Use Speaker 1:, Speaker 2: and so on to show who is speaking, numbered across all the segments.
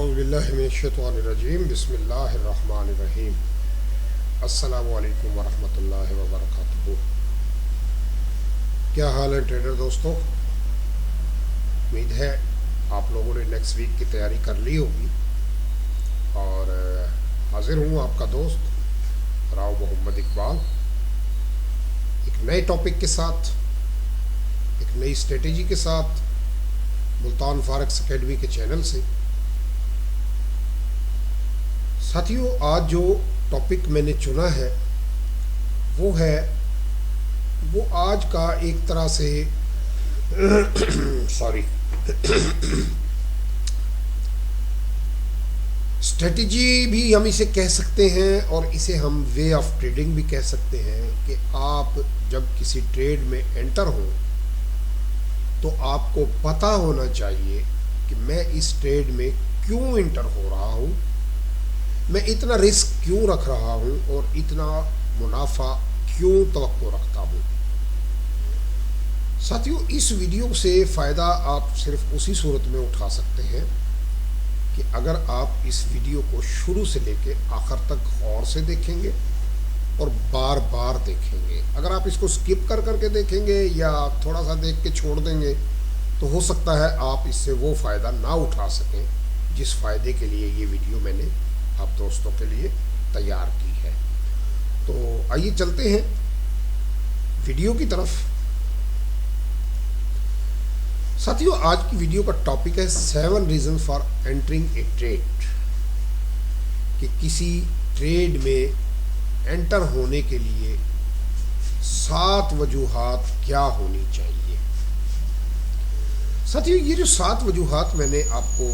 Speaker 1: औज़ुबिल्लाहिमिनश्शैतानिर्रजीम बिस्मिल्लाहिर्रहमानिर्रहीम। अस्सलामु अलैकुम वरहमतुल्लाहि वबरकातुहू। क्या हाल है ट्रेडर दोस्तों? उम्मीद है आप लोगों ने नेक्स्ट वीक की तैयारी कर ली होगी और हाजिर हूँ आपका दोस्त राव मोहम्मद इकबाल एक नए टॉपिक के साथ, एक नई स्ट्रेटेजी के साथ मुल्तान फॉरेक्स एकेडमी के चैनल से। साथियों, आज जो टॉपिक मैंने चुना है वो आज का एक तरह से सॉरी स्ट्रेटजी भी हम इसे कह सकते हैं और इसे हम वे ऑफ ट्रेडिंग भी कह सकते हैं कि आप जब किसी ट्रेड में एंटर हो तो आपको पता होना चाहिए कि मैं इस ट्रेड में क्यों एंटर हो रहा हूँ, मैं इतना रिस्क क्यों रख रहा हूँ और इतना मुनाफा क्यों तवक्को रखता हूँ। साथियों, इस वीडियो से फ़ायदा आप सिर्फ उसी सूरत में उठा सकते हैं कि अगर आप इस वीडियो को शुरू से लेके आखिर तक गौर से देखेंगे और बार बार देखेंगे। अगर आप इसको स्किप कर करके देखेंगे या थोड़ा सा देख के छोड़ देंगे तो हो सकता है आप इससे वो फ़ायदा ना उठा सकें जिस फ़ायदे के लिए ये वीडियो मैंने आप दोस्तों के लिए तैयार की है। तो आइए चलते हैं वीडियो की तरफ। साथियों, आज की वीडियो का टॉपिक है 7 reason for entering A trade, कि किसी ट्रेड में एंटर होने के लिए 7 वजूहात क्या होनी चाहिए। साथियों, ये जो 7 वजूहात मैंने आपको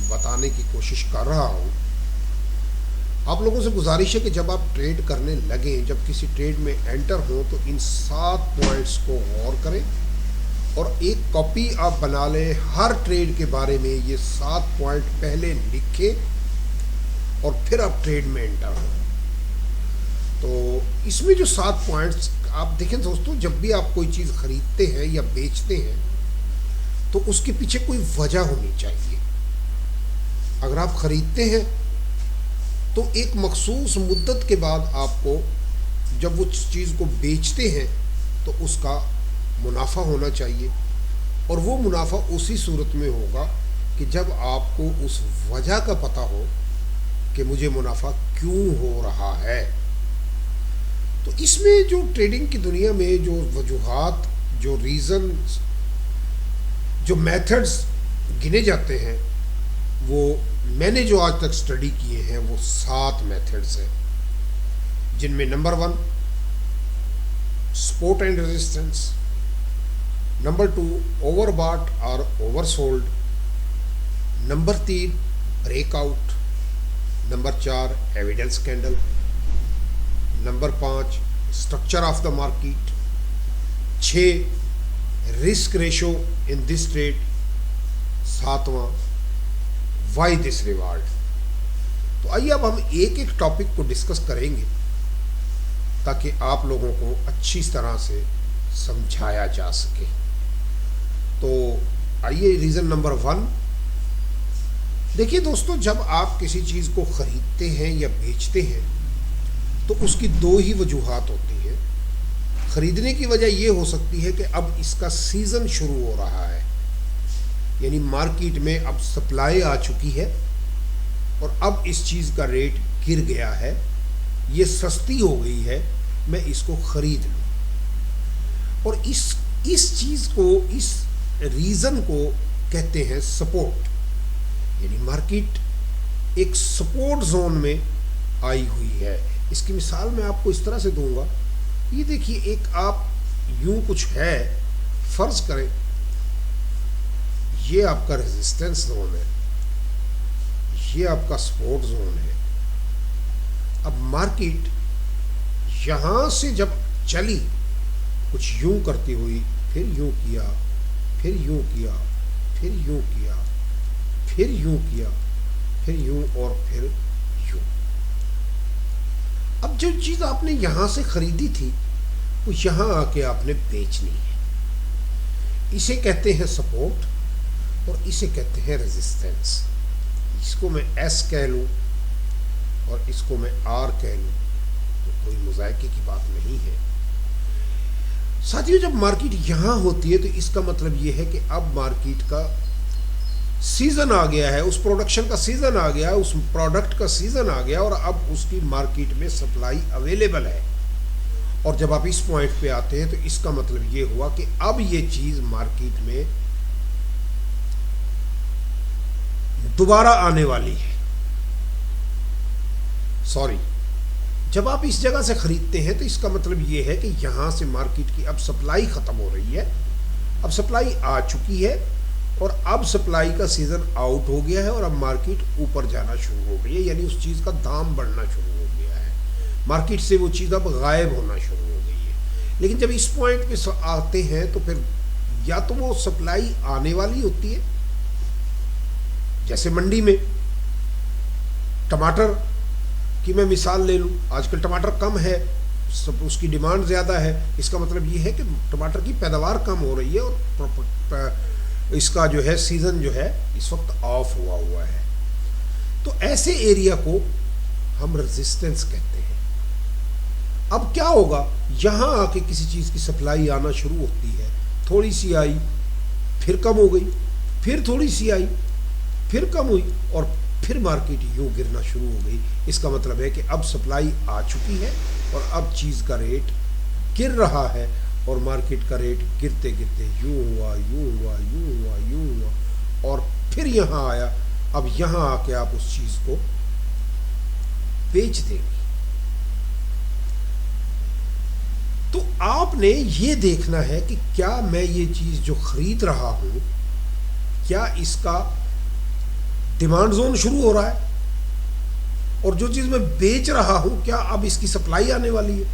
Speaker 1: बताने की कोशिश कर रहा हूँ, आप लोगों से गुजारिश है कि जब आप ट्रेड करने लगें, जब किसी ट्रेड में एंटर हो तो इन 7 पॉइंट्स को गौर करें और एक कॉपी आप बना लें। हर ट्रेड के बारे में ये 7 पॉइंट पहले लिखें और फिर आप ट्रेड में एंटर हो। तो इसमें जो 7 पॉइंट्स आप देखें दोस्तों, जब भी आप कोई चीज़ खरीदते हैं या बेचते हैं तो उसके पीछे कोई वजह होनी चाहिए। अगर आप खरीदते हैं तो एक मखसूस मुद्दत के बाद आपको जब वो चीज़ को बेचते हैं तो उसका मुनाफा होना चाहिए, और वो मुनाफा उसी सूरत में होगा कि जब आपको उस वजह का पता हो कि मुझे मुनाफा क्यों हो रहा है। तो इसमें जो ट्रेडिंग की दुनिया में जो वजूहात, जो रीज़न, जो मेथड्स गिने जाते हैं, वो मैंने जो आज तक स्टडी किए हैं वो 7 मेथड्स हैं, जिनमें number 1 support and resistance, number 2 overbought और oversold, number 3 breakout, number 4 evidence candle, number 5 structure of the market, 6 risk ratio in this trade, 7वां वाई दिस रिवार्ड। तो आइए अब हम एक एक टॉपिक को डिस्कस करेंगे ताकि आप लोगों को अच्छी तरह से समझाया जा सके। तो आइए रीज़न नंबर 1। देखिए दोस्तों, जब आप किसी चीज़ को ख़रीदते हैं या बेचते हैं तो उसकी 2 ही वजूहात होती हैं। ख़रीदने की वजह ये हो सकती है कि अब इसका सीज़न शुरू हो रहा है, यानी मार्केट में अब सप्लाई आ चुकी है और अब इस चीज़ का रेट गिर गया है, ये सस्ती हो गई है, मैं इसको ख़रीद लूँ। और इस चीज़ को, इस रीज़न को कहते हैं सपोर्ट, यानी मार्केट एक सपोर्ट जोन में आई हुई है। इसकी मिसाल मैं आपको इस तरह से दूंगा। ये देखिए, एक आप यूं कुछ है, फ़र्ज़ करें ये आपका रेजिस्टेंस जोन है, ये आपका सपोर्ट जोन है। अब मार्केट यहाँ से जब चली, कुछ यूं करती हुई, फिर यूं किया, फिर यूं किया, फिर यूं किया, फिर यूं किया, फिर यूं और फिर यूं। अब जो चीज़ आपने यहाँ से ख़रीदी थी वो यहाँ आके आपने बेचनी है। इसे कहते हैं सपोर्ट और इसे कहते हैं रेजिस्टेंस। इसको मैं एस कह लूँ और इसको मैं आर कह लूँ तो कोई मुज़ायके की बात नहीं है। साथियों, जब मार्केट यहाँ होती है तो इसका मतलब ये है कि अब मार्केट का सीज़न आ गया है, उस प्रोडक्शन का सीज़न आ गया है, उस प्रोडक्ट का सीज़न आ गया और अब उसकी मार्केट में सप्लाई अवेलेबल है। और जब आप इस पॉइंट पे आते हैं तो इसका मतलब ये हुआ कि अब ये चीज़ मार्केट में दोबारा आने वाली है। सॉरी, जब आप इस जगह से खरीदते हैं तो इसका मतलब ये है कि यहाँ से मार्केट की अब सप्लाई ख़त्म हो रही है, अब सप्लाई आ चुकी है और अब सप्लाई का सीज़न आउट हो गया है और अब मार्केट ऊपर जाना शुरू हो गई है, यानी उस चीज़ का दाम बढ़ना शुरू हो गया है, मार्केट से वो चीज़ अब गायब होना शुरू हो गई है। लेकिन जब इस पॉइंट पे आते हैं तो फिर या तो वो सप्लाई आने वाली होती है, जैसे मंडी में टमाटर की मैं मिसाल ले लूँ, आजकल टमाटर कम है, सब उसकी डिमांड ज़्यादा है, इसका मतलब ये है कि टमाटर की पैदावार कम हो रही है और इसका जो है सीज़न जो है इस वक्त ऑफ हुआ है। तो ऐसे एरिया को हम रेजिस्टेंस कहते हैं। अब क्या होगा, यहाँ आके किसी चीज़ की सप्लाई आना शुरू होती है, थोड़ी सी आई फिर कम हो गई, फिर थोड़ी सी आई फिर कम हुई और फिर मार्केट यूँ गिरना शुरू हो गई। इसका मतलब है कि अब सप्लाई आ चुकी है और अब चीज़ का रेट गिर रहा है और मार्केट का रेट गिरते गिरते यूँ हुआ यूँ हुआ यूँ हुआ यूँ हुआ और फिर यहाँ आया। अब यहाँ आके आप उस चीज़ को बेच देंगे। तो आपने ये देखना है कि क्या मैं ये चीज़ जो खरीद रहा हूँ, क्या इसका डिमांड जोन शुरू हो रहा है, और जो चीज़ मैं बेच रहा हूँ क्या अब इसकी सप्लाई आने वाली है,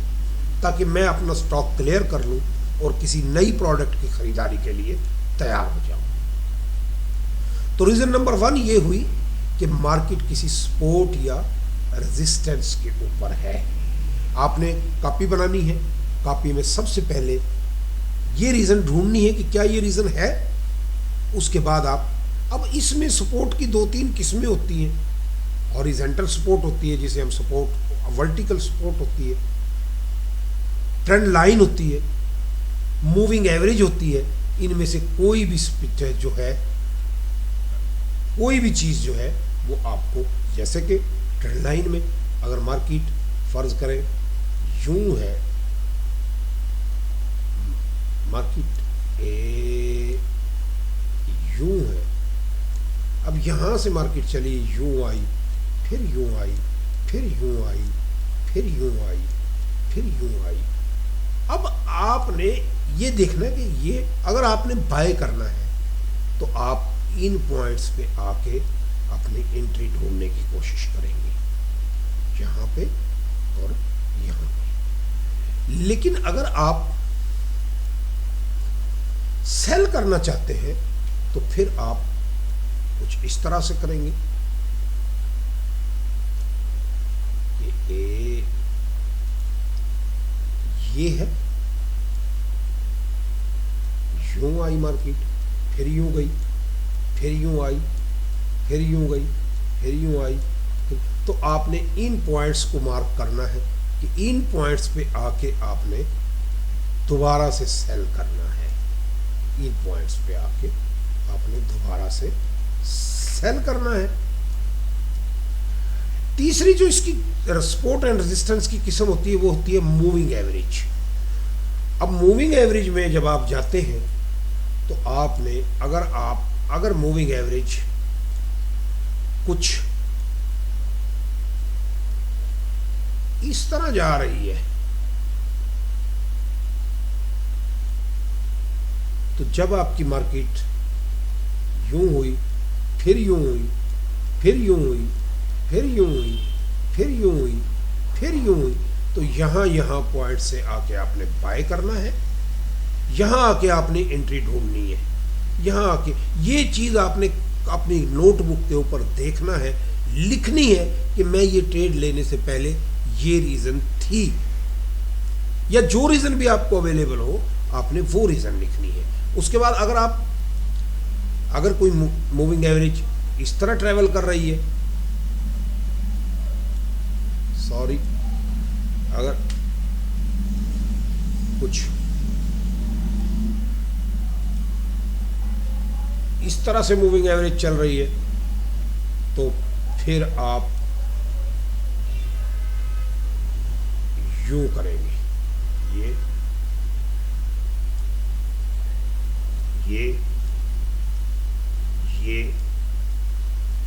Speaker 1: ताकि मैं अपना स्टॉक क्लियर कर लूँ और किसी नई प्रोडक्ट की खरीदारी के लिए तैयार हो जाऊँ। तो रीज़न नंबर 1 ये हुई कि मार्केट किसी सपोर्ट या रेजिस्टेंस के ऊपर है। आपने कॉपी बनानी है, कॉपी में सबसे पहले ये रीज़न ढूंढनी है कि क्या ये रीज़न है। उसके बाद आप, अब इसमें सपोर्ट की 2-3 किस्में होती हैं। हॉरिजॉन्टल सपोर्ट होती है जिसे हम सपोर्ट, वर्टिकल सपोर्ट होती है, ट्रेंड लाइन होती है, मूविंग एवरेज होती है। इनमें से कोई भी जो है, कोई भी चीज़ जो है वो आपको, जैसे कि ट्रेंड लाइन में अगर मार्केट फर्ज करें यूं है, मार्केट यूं है, अब यहाँ से मार्केट चली यूं आई, फिर यूं आई, फिर यूं आई, फिर यूं आई, फिर यूं आई। अब आपने ये देखना कि ये अगर आपने बाय करना है तो आप इन पॉइंट्स पे आके अपनी एंट्री ढूंढने की कोशिश करेंगे, यहाँ पे और यहाँ पे। लेकिन अगर आप सेल करना चाहते हैं तो फिर आप कुछ इस तरह से करेंगे कि ये है, यूं आई मार्केट, फिर यूं गई, फिर यूं आई, फिर यूं गई, फिर यूं आई। तो आपने इन पॉइंट्स को मार्क करना है कि इन पॉइंट्स पे आके आपने दोबारा से सेल करना है। इन पॉइंट्स पे आके आपने दोबारा से सेल करना है। तीसरी जो इसकी सपोर्ट एंड रेजिस्टेंस की किस्म होती है वो होती है मूविंग एवरेज। अब मूविंग एवरेज में जब आप जाते हैं तो आपने, अगर मूविंग एवरेज कुछ इस तरह जा रही है तो जब आपकी मार्केट यूं हुई, फिर यूं हुई, फिर यूं हुई, फिर यूं हुई, फिर यूं हुई, फिर यूं हुई, तो यहाँ पॉइंट से आके आपने बाय करना है, यहाँ आके आपने एंट्री ढूंढनी है। यहाँ आके ये चीज़ आपने अपनी नोटबुक के ऊपर देखना है, लिखनी है कि मैं ये ट्रेड लेने से पहले ये रीज़न थी, या जो रीज़न भी आपको अवेलेबल हो आपने वो रीज़न लिखनी है। उसके बाद अगर कोई मूविंग एवरेज इस तरह ट्रेवल कर रही है, सॉरी, अगर कुछ इस तरह से मूविंग एवरेज चल रही है तो फिर आप यूं करेंगे, ये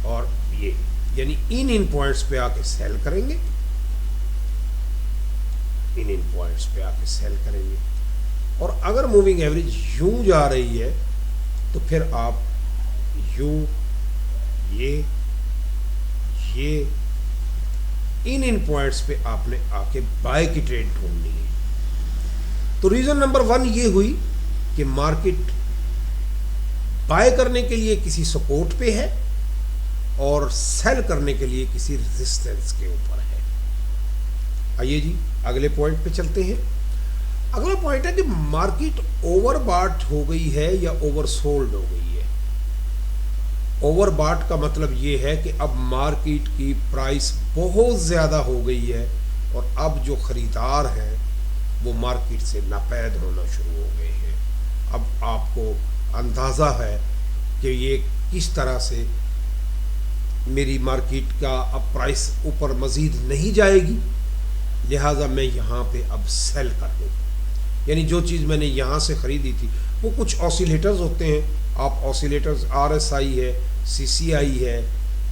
Speaker 1: और ये, यानी इन पॉइंट्स पे आके सेल करेंगे, इन पॉइंट्स पे आके सेल करेंगे। और अगर मूविंग एवरेज यूं जा रही है तो फिर आप यूं, ये इन पॉइंट्स पे आपने आके बाय की ट्रेड ढूंढनी है। तो रीजन नंबर 1 ये हुई कि मार्केट बाय करने के लिए किसी सपोर्ट पे है और सेल करने के लिए किसी रेजिस्टेंस के ऊपर है। आइए जी अगले पॉइंट पे चलते हैं। अगला पॉइंट है कि मार्केट ओवरबॉट हो गई है या ओवरसोल्ड हो गई है। ओवरबॉट का मतलब ये है कि अब मार्केट की प्राइस बहुत ज़्यादा हो गई है और अब जो ख़रीदार हैं वो मार्केट से नापैद होना शुरू हो गए हैं। अब आपको अंदाज़ा है कि ये किस तरह से मेरी मार्केट का अब प्राइस ऊपर मज़ीद नहीं जाएगी, लिहाजा मैं यहाँ पे अब सेल कर दूँ। यानी जो चीज़ मैंने यहाँ से ख़रीदी थी वो कुछ ऑसिलेटर्स होते हैं, आप ऑसिलेटर्स RSI है, CCI है,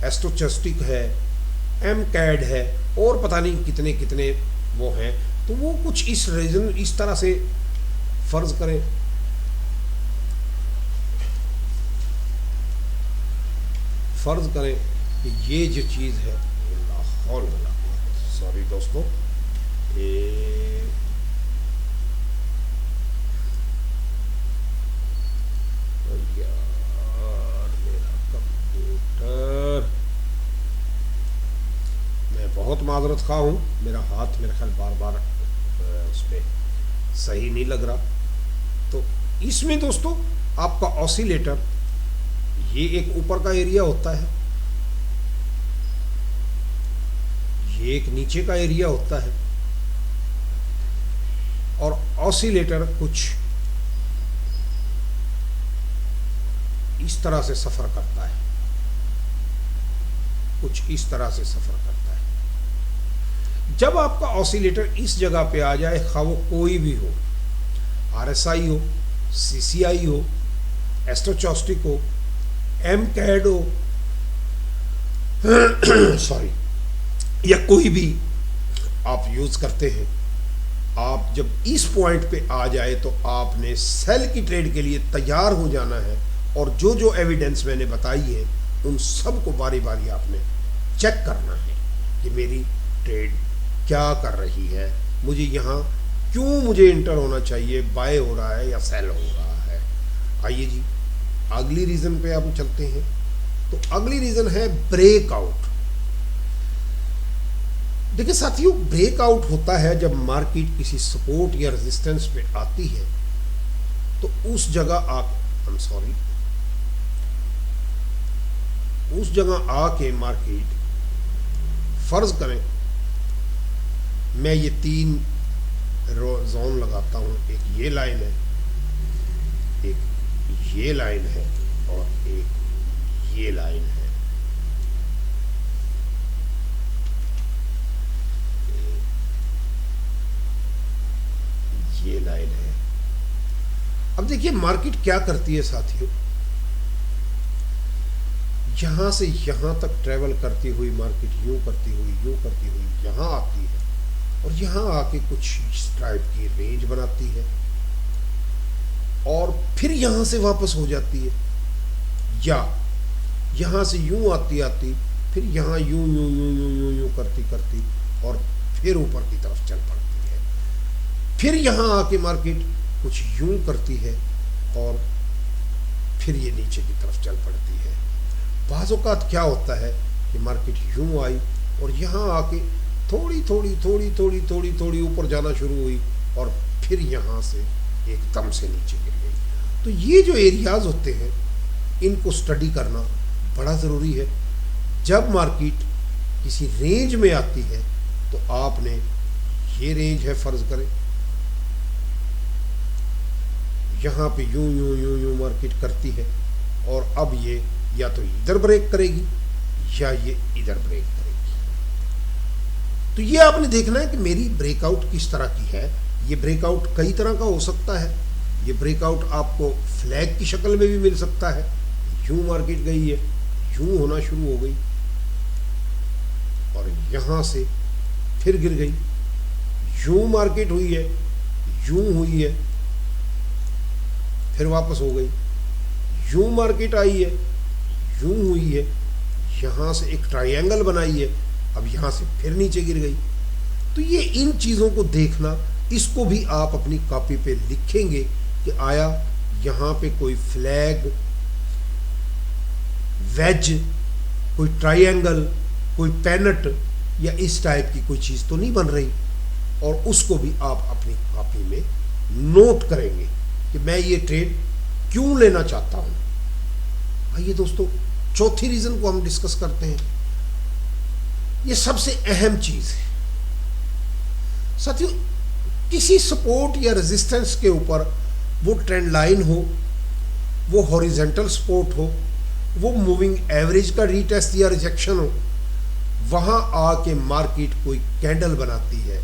Speaker 1: एस्टोचस्टिक है, MCAD है और पता नहीं कितने कितने वो हैं। तो वो कुछ इस रीजन इस तरह से फ़र्ज़ करें कि ये जो चीज़ है, सॉरी दोस्तों, यार मेरा कंप्यूटर, मैं बहुत माजरत खा हूँ, मेरा हाथ मेरे ख्याल बार बार उस पर सही नहीं लग रहा। तो इसमें दोस्तों आपका ऑसिलेटर, ये एक ऊपर का एरिया होता है, ये एक नीचे का एरिया होता है और ऑसिलेटर कुछ इस तरह से सफ़र करता है, कुछ इस तरह से सफ़र करता है। जब आपका ऑसिलेटर इस जगह पे आ जाए, खा वो कोई भी हो, RSI हो, CCI हो, एस्टोचॉस्टिक हो, MCAD हो सॉरी, या कोई भी आप यूज़ करते हैं, आप जब इस पॉइंट पे आ जाए तो आपने सेल की ट्रेड के लिए तैयार हो जाना है और जो जो एविडेंस मैंने बताई है उन सब को बारी बारी आपने चेक करना है कि मेरी ट्रेड क्या कर रही है, मुझे यहाँ क्यों मुझे इंटर होना चाहिए, बाय हो रहा है या सेल हो रहा है। आइए जी अगली रीज़न पे आप चलते हैं। तो अगली रीज़न है ब्रेकआउट। देखिए साथियों, ब्रेकआउट होता है जब मार्केट किसी सपोर्ट या रेजिस्टेंस पे आती है तो उस जगह आके मार्केट, फर्ज करें मैं ये 3 जोन लगाता हूँ, एक ये लाइन है, एक ये लाइन है और एक ये लाइन है। ये लाइन है। अब देखिए मार्केट क्या करती है साथियों, यहां से यहां तक ट्रेवल करती हुई मार्केट यूं करती हुई यहां आती है और यहां आके कुछ इस टाइप की रेंज बनाती है और फिर यहां से वापस हो जाती है, या यहां से यूं आती फिर यहां यूं करती और फिर ऊपर की तरफ चल पड़ती है। फिर यहाँ आके मार्केट कुछ यूं करती है और फिर ये नीचे की तरफ चल पड़ती है। बाज़ औक़ात क्या होता है कि मार्केट यूं आई और यहाँ आके थोड़ी ऊपर जाना शुरू हुई और फिर यहाँ से एकदम से नीचे गिर गई। तो ये जो एरियाज़ होते हैं इनको स्टडी करना बड़ा ज़रूरी है। जब मार्केट किसी रेंज में आती है तो आपने, ये रेंज है फ़र्ज़ करें, यहाँ पे यूं यूं यूं यूं मार्केट करती है और अब ये या तो इधर ब्रेक करेगी या ये इधर ब्रेक करेगी। तो ये आपने देखना है कि मेरी ब्रेकआउट किस तरह की है। ये ब्रेकआउट कई तरह का हो सकता है। ये ब्रेकआउट आपको फ्लैग की शक्ल में भी मिल सकता है। यूं मार्केट गई है, यूं होना शुरू हो गई और यहाँ से फिर गिर गई, यूं मार्केट हुई है, यूं हुई है, फिर वापस हो गई, यूं मार्केट आई है, यूं हुई है, यहाँ से एक ट्रायंगल बनाई है, अब यहाँ से फिर नीचे गिर गई। तो ये इन चीज़ों को देखना, इसको भी आप अपनी कॉपी पे लिखेंगे कि आया यहाँ पे कोई फ्लैग, वेज, कोई ट्रायंगल, कोई पेनट या इस टाइप की कोई चीज़ तो नहीं बन रही, और उसको भी आप अपनी कॉपी में नोट करेंगे कि मैं ये ट्रेड क्यों लेना चाहता हूँ। आइए दोस्तों, चौथी रीज़न को हम डिस्कस करते हैं। ये सबसे अहम चीज़ है साथियों, किसी सपोर्ट या रेजिस्टेंस के ऊपर, वो ट्रेंड लाइन हो, वो हॉरिजेंटल सपोर्ट हो, वो मूविंग एवरेज का रीटेस्ट या रिजेक्शन हो, वहाँ आके मार्केट कोई कैंडल बनाती है,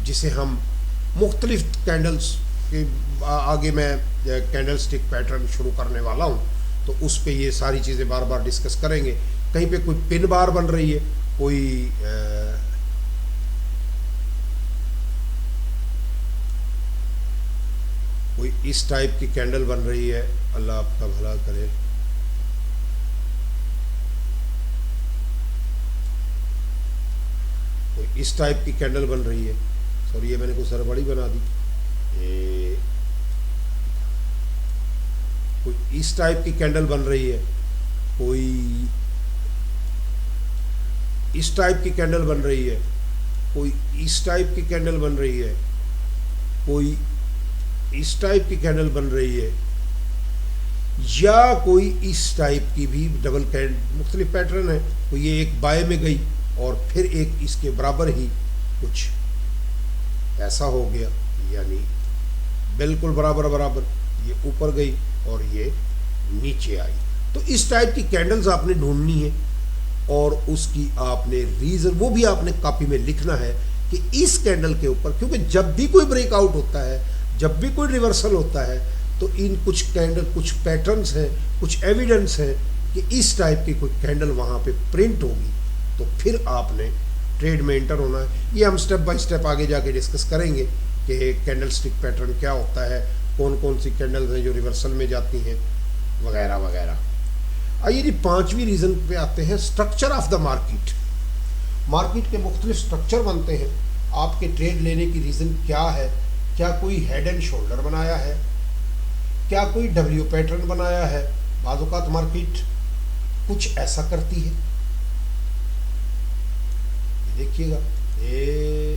Speaker 1: जिसे हम मुख्तलिफ कैंडल्स के आगे मैं कैंडल स्टिक पैटर्न शुरू करने वाला हूँ, तो उस पे ये सारी चीज़ें बार बार डिस्कस करेंगे। कहीं पे कोई पिन बार बन रही है, कोई इस टाइप की कैंडल बन रही है, अल्लाह आपका भला करे, कोई इस टाइप की कैंडल बन रही है, सॉरी ये मैंने कुछ सरबड़ी बना दी, कोई इस टाइप की कैंडल बन रही है, कोई इस टाइप की कैंडल बन रही है, कोई इस टाइप की कैंडल बन रही है, कोई इस टाइप की कैंडल बन रही है, या कोई इस टाइप की भी डबल कैंडल, मुख्तलिफ पैटर्न है। तो ये एक बाय में गई और फिर एक इसके बराबर ही कुछ ऐसा हो गया, यानी बिल्कुल बराबर बराबर, ये ऊपर गई और ये नीचे आई। तो इस टाइप की कैंडल्स आपने ढूंढनी है और उसकी आपने रीज़न, वो भी आपने कॉपी में लिखना है कि इस कैंडल के ऊपर, क्योंकि जब भी कोई ब्रेकआउट होता है, जब भी कोई रिवर्सल होता है, तो इन कुछ कैंडल, कुछ पैटर्न्स हैं, कुछ एविडेंस है कि इस टाइप की कोई कैंडल वहाँ पे प्रिंट होगी, तो फिर आपने ट्रेड में एंटर होना है। ये हम स्टेप बाय स्टेप आगे जाके डिस्कस करेंगे कि कैंडल स्टिक पैटर्न क्या होता है, कौन कौन सी कैंडल्स हैं जो रिवर्सल में जाती हैं, वगैरह वगैरह। आइए जी, पांचवी रीज़न पे आते हैं, structure of the market. Market के मुख्तलिफ स्ट्रक्चर बनते हैं। आपके ट्रेड लेने की रीज़न क्या है? क्या कोई हेड एंड शोल्डर बनाया है? क्या कोई डब्ल्यू पैटर्न बनाया है? बाज़ औक़ात मार्केट कुछ ऐसा करती है, देखिएगा, ये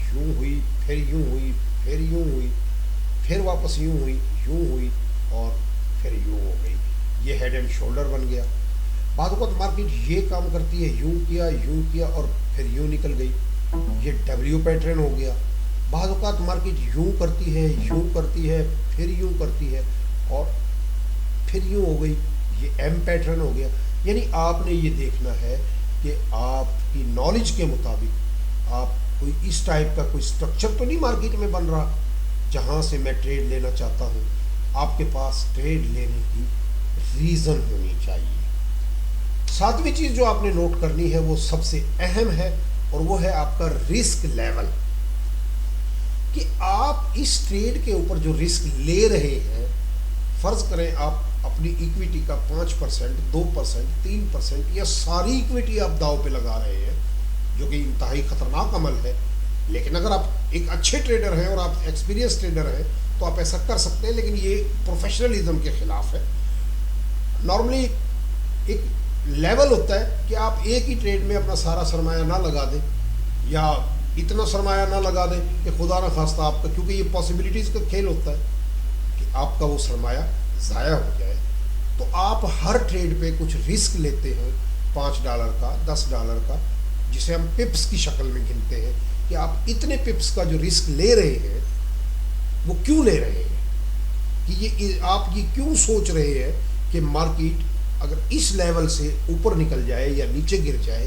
Speaker 1: यूं हुई, फिर यूं हुई, फिर यूं हुई, फिर वापस यूं हुई, यूं हुई और फिर यूं हो गई, ये हेड एंड शोल्डर बन गया। बाज़ औक़ात मार्केट ये काम करती है, यूं किया और फिर यूं निकल गई, ये डब्ल्यू पैटर्न हो गया। बाज़ औक़ात मार्केट यूं करती है, फिर यूं करती है और फिर यूं हो गई, ये एम पैटर्न हो गया। यानी आपने ये देखना है कि आपकी नॉलेज के मुताबिक आप कोई इस टाइप का कोई स्ट्रक्चर तो नहीं मार्केट में बन रहा जहाँ से मैं ट्रेड लेना चाहता हूँ। आपके पास ट्रेड लेने की रीज़न होनी चाहिए। सातवीं चीज़ जो आपने नोट करनी है वो सबसे अहम है और वो है आपका रिस्क लेवल, कि आप इस ट्रेड के ऊपर जो रिस्क ले रहे हैं, फ़र्ज़ करें आप अपनी इक्विटी का 5%, 2%, 3% या सारी इक्विटी आप दाव पे लगा रहे हैं, जो कि इंतहाई ख़तरनाक अमल है। लेकिन अगर आप एक अच्छे ट्रेडर हैं और आप एक्सपीरियंस ट्रेडर हैं तो आप ऐसा कर सकते हैं, लेकिन ये प्रोफेशनलिज्म के ख़िलाफ़ है। नॉर्मली एक लेवल होता है कि आप एक ही ट्रेड में अपना सारा सरमाया ना लगा दें या इतना सरमाया ना लगा दें कि खुदा न खास्ता आपका, क्योंकि ये पॉसिबिलिटीज़ का खेल होता है कि आपका वो सरमाया ज़ाया हो जाए। तो आप हर ट्रेड पे कुछ रिस्क लेते हैं, $5 का, $10 का, जिसे हम पिप्स की शक्ल में गिनते हैं कि आप इतने पिप्स का जो रिस्क ले रहे हैं वो क्यों ले रहे हैं, कि ये आप ये क्यों सोच रहे हैं कि मार्केट अगर इस लेवल से ऊपर निकल जाए या नीचे गिर जाए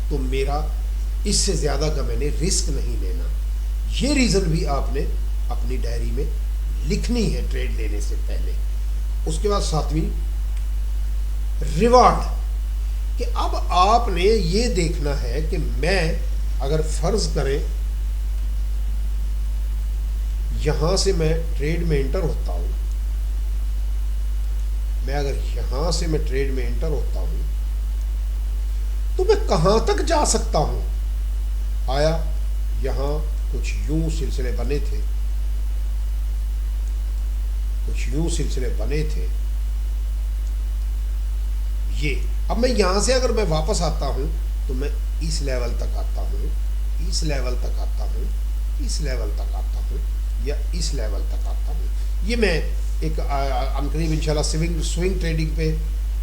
Speaker 1: तो मेरा इससे ज़्यादा का मैंने रिस्क नहीं लेना। ये रीज़न भी आपने अपनी डायरी में लिखनी है ट्रेड लेने से पहले। उसके बाद 7वीं रिवार्ड, कि अब आपने ये देखना है कि मैं अगर फर्ज करें यहां से मैं ट्रेड में एंटर होता हूं, मैं अगर यहां से मैं ट्रेड में एंटर होता हूं तो मैं कहां तक जा सकता हूं। आया, यहां कुछ यूं सिलसिले बने थे, कुछ यूं सिलसिले बने थे ये। अब मैं यहां से अगर मैं वापस आता हूं तो मैं इस लेवल तक आता हूं, इस लेवल तक आता हूं, इस लेवल तक आता हूं या इस लेवल तक आता हूं। ये मैं एक अनकरीब इंशाल्लाह स्विंग ट्रेडिंग पे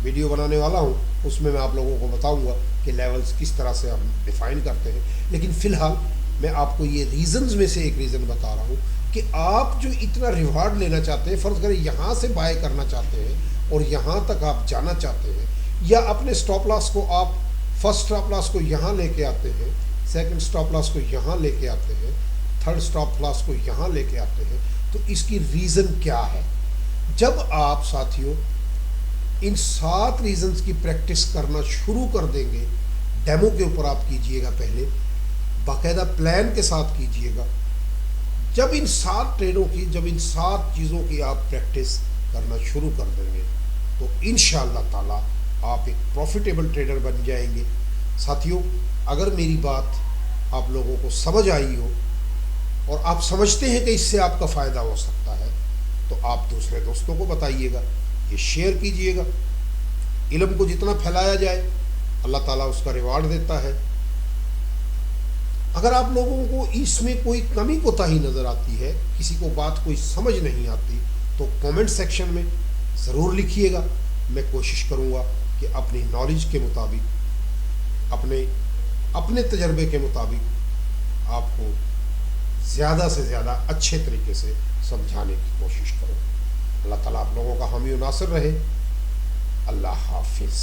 Speaker 1: वीडियो बनाने वाला हूं, उसमें मैं आप लोगों को बताऊंगा कि लेवल्स किस तरह से हम डिफाइन करते हैं। लेकिन फ़िलहाल मैं आपको ये रीज़न्स में से एक रीज़न बता रहा हूँ कि आप जो इतना रिवार्ड लेना चाहते हैं, फ़र्ज़ करें यहाँ से बाय करना चाहते हैं और यहाँ तक आप जाना चाहते हैं, या अपने स्टॉप लॉस को आप फर्स्ट स्टॉप लॉस को यहाँ लेके आते हैं, सेकंड स्टॉप लॉस को यहाँ लेके आते हैं, थर्ड स्टॉप लॉस को यहाँ लेके आते हैं, तो इसकी रीज़न क्या है। जब आप साथियों इन 7 रीजंस की प्रैक्टिस करना शुरू कर देंगे, डेमो के ऊपर आप कीजिएगा, पहले बाकायदा प्लान के साथ कीजिएगा। जब इन 7 ट्रेडों की, जब इन 7 चीज़ों की आप प्रैक्टिस करना शुरू कर देंगे तो इंशाअल्लाह ताला आप एक प्रॉफिटेबल ट्रेडर बन जाएंगे। साथियों, अगर मेरी बात आप लोगों को समझ आई हो और आप समझते हैं कि इससे आपका फ़ायदा हो सकता है तो आप दूसरे दोस्तों को बताइएगा, ये शेयर कीजिएगा। इल्म को जितना फैलाया जाए अल्लाह ताला उसका रिवार्ड देता है। अगर आप लोगों को इसमें कोई कमी कोताही नज़र आती है, किसी को बात कोई समझ नहीं आती, तो कमेंट सेक्शन में ज़रूर लिखिएगा। मैं कोशिश करूँगा कि अपनी नॉलेज के मुताबिक, अपने तजर्बे के मुताबिक आपको ज़्यादा से ज़्यादा अच्छे तरीके से समझाने की कोशिश करूँ। अल्लाह ताला आप लोगों का हामी और नासिर रहे। अल्लाह हाफिज़।